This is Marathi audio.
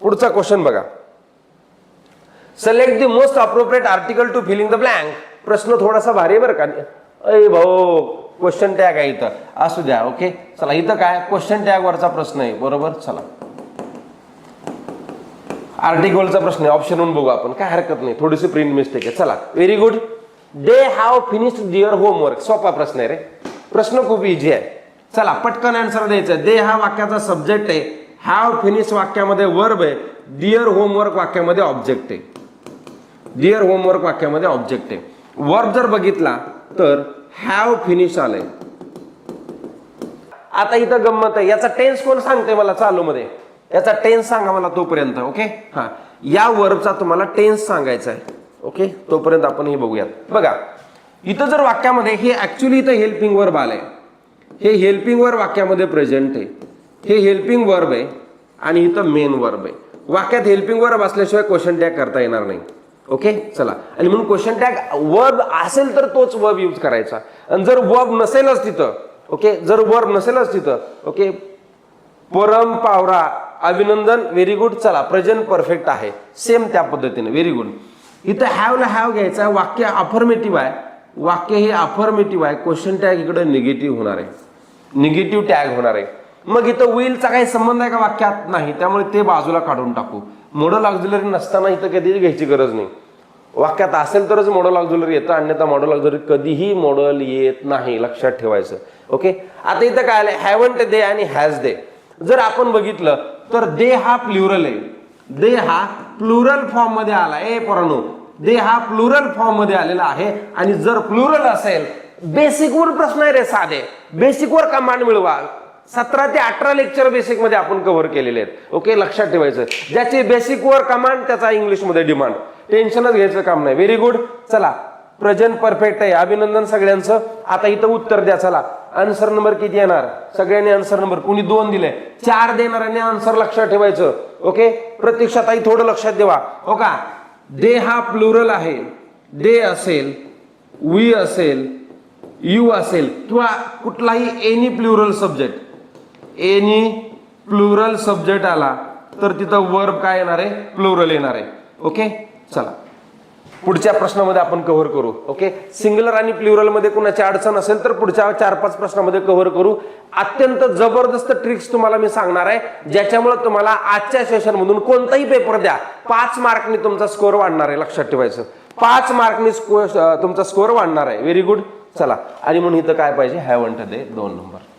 पुढचा क्वेश्चन बघा. Select the most appropriate article to filling the blank. प्रश्न थोडासा भारी बरं का. अय भाऊ क्वेश्चन टॅग आहे इथं, असू द्या. ओके चला, इथं काय क्वेश्चन टॅग वरचा प्रश्न आहे बरोबर. चला आर्टिकलचा प्रश्न आहे, ऑप्शन 1 बघू आपण, काय हरकत नाही, थोडीशी प्रिंट मिस्टेक आहे. चला very good. They have finished their homework. सोपा प्रश्न आहे रे, प्रश्न खूप इझी आहे. चला पटकन आन्सर द्यायचा. दे हा वाक्याचा सब्जेक्ट आहे, हॅव फिनिश वाक्यामध्ये वर्ब आहे, डिअर होमवर्क वाक्यामध्ये ऑब्जेक्ट आहे. डिअर होमवर्क वाक्यामध्ये ऑब्जेक्ट आहे. वर्ब जर बघितला तर हॅव फिनिश आलंय. आता इथं गंमत आहे, याचा टेन्स कोण सांगते मला चालू मध्ये, याचा टेन्स सांगा मला तोपर्यंत. ओके हा, या वर्बचा तुम्हाला टेन्स सांगायचा आहे. ओके तोपर्यंत आपण हे बघूयात. बघा इथं जर वाक्यामध्ये हे ऍक्च्युली इथं हेल्पिंग वर्ब आलंय, हे हेल्पिंग वर्ब वाक्यामध्ये प्रेझेंट आहे, हे हेल्पिंग वर्ब आहे आणि इथं मेन वर्ब आहे. वाक्यात हेल्पिंग वर्ब असल्याशिवाय क्वेश्चन टॅग करता येणार नाही. ओके चला, आणि म्हणून क्वेश्चन टॅग वर्ब असेल तर तोच वर्ब यूज करायचा, आणि जर वर्ब नसेलच तिथं, ओके जर वर्ब नसेलच तिथं, ओके परम पावरा अभिनंदन व्हेरी गुड. चला प्रेझेंट परफेक्ट आहे सेम त्या पद्धतीने व्हेरी गुड. इथं हॅवला हॅव घ्यायचा, वाक्य अफर्मेटिव्ह आहे, वाक्य हे अफर्मेटिव्ह आहे, क्वेश्चन टॅग इकडे निगेटिव्ह होणार आहे, निगेटिव्ह टॅग होणार आहे. मग इथं विलचा काही संबंध आहे का वाक्यात? नाही, त्यामुळे ते बाजूला काढून टाकू. मॉडल ऑक्झिलरी नसताना इथं कधीच घ्यायची गरज नाही. वाक्यात असेल तरच मॉडल ऑक्झिलरी येतं, अन्यथा मॉडल ऑक्झिलरी कधीही मॉडल येत नाही, लक्षात ठेवायचं. ओके आता इथं काय आलंय, हॅवंट दे आणि हॅज दे. जर आपण बघितलं तर दे हा प्लुरल आहे, दे हा प्लुरल फॉर्म मध्ये आला. ए पोरांनो, दे हा प्लुरल फॉर्म मध्ये आलेला आहे, आणि जर प्लुरल असेल, बेसिक वर प्रश्न आहे रे साधे, बेसिक वर कमांड मिळवा. 17 ते 18 लेक्चर बेसिक मध्ये आपण कव्हर केलेले आहेत. ओके लक्षात ठेवायचं, ज्याची बेसिक वर कमांड त्याचा इंग्लिश मध्ये डिमांड, टेन्शनच घ्यायचं काम नाही. Very good. चला प्रेझेंट परफेक्ट आहे, अभिनंदन सगळ्यांचं. आता इथं उत्तर द्या. चला आन्सर नंबर किती येणार, सगळ्यांनी आन्सर नंबर, कुणी 2 दिले, 4 देणाऱ्यांनी आन्सर लक्षात ठेवायचं. ओके प्रतीक्षाताई थोडं लक्षात ठेवा. हो का, दे हा प्लुरल आहे, दे असेल, वी असेल, यू असेल, किंवा कुठलाही any plural subject, any plural subject आला तर तिथं वर्ब काय येणार आहे, प्लुरल येणार आहे. ओके चला पुढच्या प्रश्नामध्ये आपण कव्हर करू. ओके सिंग्युलर आणि प्लुरल मध्ये कुणाची अडचण असेल तर पुढच्या 4-5 प्रश्नामध्ये कव्हर करू. अत्यंत जबरदस्त ट्रिक्स तुम्हाला मी सांगणार आहे, ज्याच्यामुळे तुम्हाला आजच्या सेशन मधून कोणताही पेपर द्या 5 मार्कनी तुमचा स्कोअर वाढणार आहे. लक्षात ठेवायचं, 5 मार्कनी तुमचा स्कोअर वाढणार आहे. Very good. चला, आणि म्हणून इथं काय पाहिजे, हॅवंट दे 2 नंबर.